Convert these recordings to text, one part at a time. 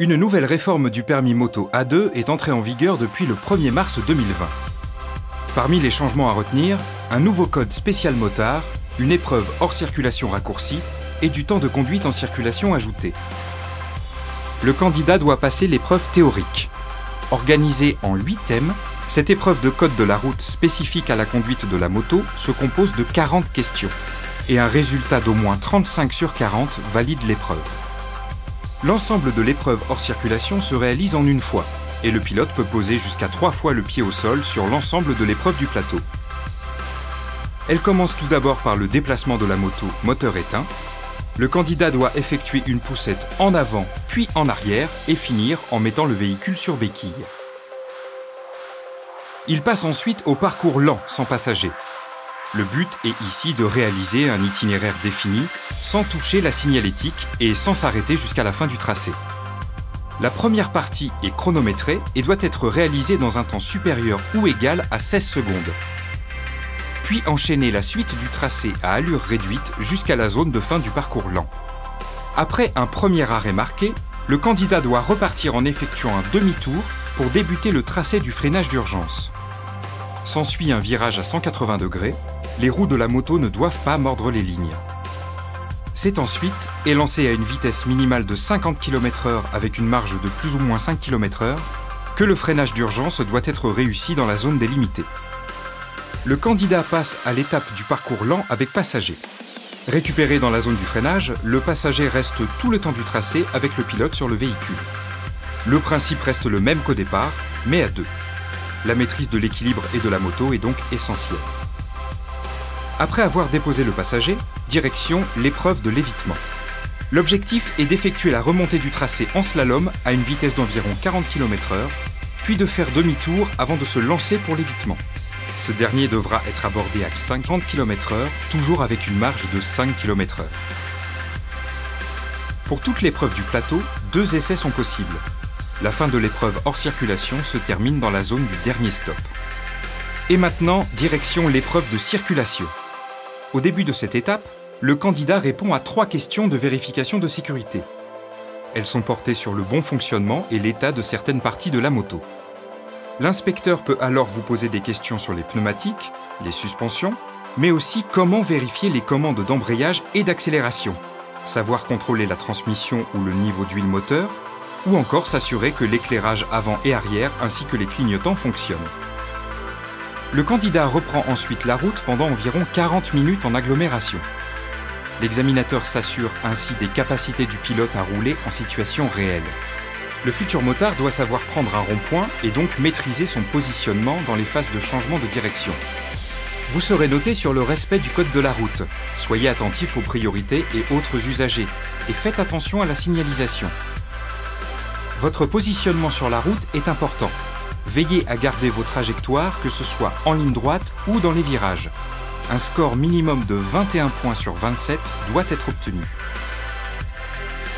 Une nouvelle réforme du permis moto A2 est entrée en vigueur depuis le 1er mars 2020. Parmi les changements à retenir, un nouveau code spécial motard, une épreuve hors circulation raccourcie et du temps de conduite en circulation ajouté. Le candidat doit passer l'épreuve théorique. Organisée en 8 thèmes, cette épreuve de code de la route spécifique à la conduite de la moto se compose de 40 questions et un résultat d'au moins 35 sur 40 valide l'épreuve. L'ensemble de l'épreuve hors circulation se réalise en une fois et le pilote peut poser jusqu'à 3 fois le pied au sol sur l'ensemble de l'épreuve du plateau. Elle commence tout d'abord par le déplacement de la moto moteur éteint. Le candidat doit effectuer une poussette en avant puis en arrière et finir en mettant le véhicule sur béquille. Il passe ensuite au parcours lent sans passager. Le but est ici de réaliser un itinéraire défini sans toucher la signalétique et sans s'arrêter jusqu'à la fin du tracé. La première partie est chronométrée et doit être réalisée dans un temps supérieur ou égal à 16 secondes. Puis enchaîner la suite du tracé à allure réduite jusqu'à la zone de fin du parcours lent. Après un premier arrêt marqué, le candidat doit repartir en effectuant un demi-tour pour débuter le tracé du freinage d'urgence. S'ensuit un virage à 180 degrés, les roues de la moto ne doivent pas mordre les lignes. C'est ensuite élancé à une vitesse minimale de 50 km/h avec une marge de plus ou moins 5 km/h que le freinage d'urgence doit être réussi dans la zone délimitée. Le candidat passe à l'étape du parcours lent avec passager. Récupéré dans la zone du freinage, le passager reste tout le temps du tracé avec le pilote sur le véhicule. Le principe reste le même qu'au départ, mais à deux. La maîtrise de l'équilibre et de la moto est donc essentielle. Après avoir déposé le passager, direction l'épreuve de l'évitement. L'objectif est d'effectuer la remontée du tracé en slalom à une vitesse d'environ 40 km/h, puis de faire demi-tour avant de se lancer pour l'évitement. Ce dernier devra être abordé à 50 km/h, toujours avec une marge de 5 km/h. Pour toute l'épreuve du plateau, 2 essais sont possibles. La fin de l'épreuve hors circulation se termine dans la zone du dernier stop. Et maintenant, direction l'épreuve de circulation. Au début de cette étape, le candidat répond à 3 questions de vérification de sécurité. Elles sont portées sur le bon fonctionnement et l'état de certaines parties de la moto. L'inspecteur peut alors vous poser des questions sur les pneumatiques, les suspensions, mais aussi comment vérifier les commandes d'embrayage et d'accélération, savoir contrôler la transmission ou le niveau d'huile moteur, ou encore s'assurer que l'éclairage avant et arrière ainsi que les clignotants fonctionnent. Le candidat reprend ensuite la route pendant environ 40 minutes en agglomération. L'examinateur s'assure ainsi des capacités du pilote à rouler en situation réelle. Le futur motard doit savoir prendre un rond-point et donc maîtriser son positionnement dans les phases de changement de direction. Vous serez noté sur le respect du code de la route. Soyez attentif aux priorités et autres usagers et faites attention à la signalisation. Votre positionnement sur la route est important. Veillez à garder vos trajectoires, que ce soit en ligne droite ou dans les virages. Un score minimum de 21 points sur 27 doit être obtenu.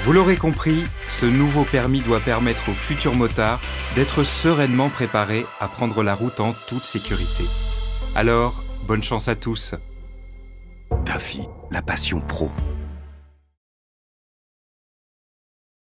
Vous l'aurez compris, ce nouveau permis doit permettre aux futurs motards d'être sereinement préparés à prendre la route en toute sécurité. Alors, bonne chance à tous. DAFI, la passion pro.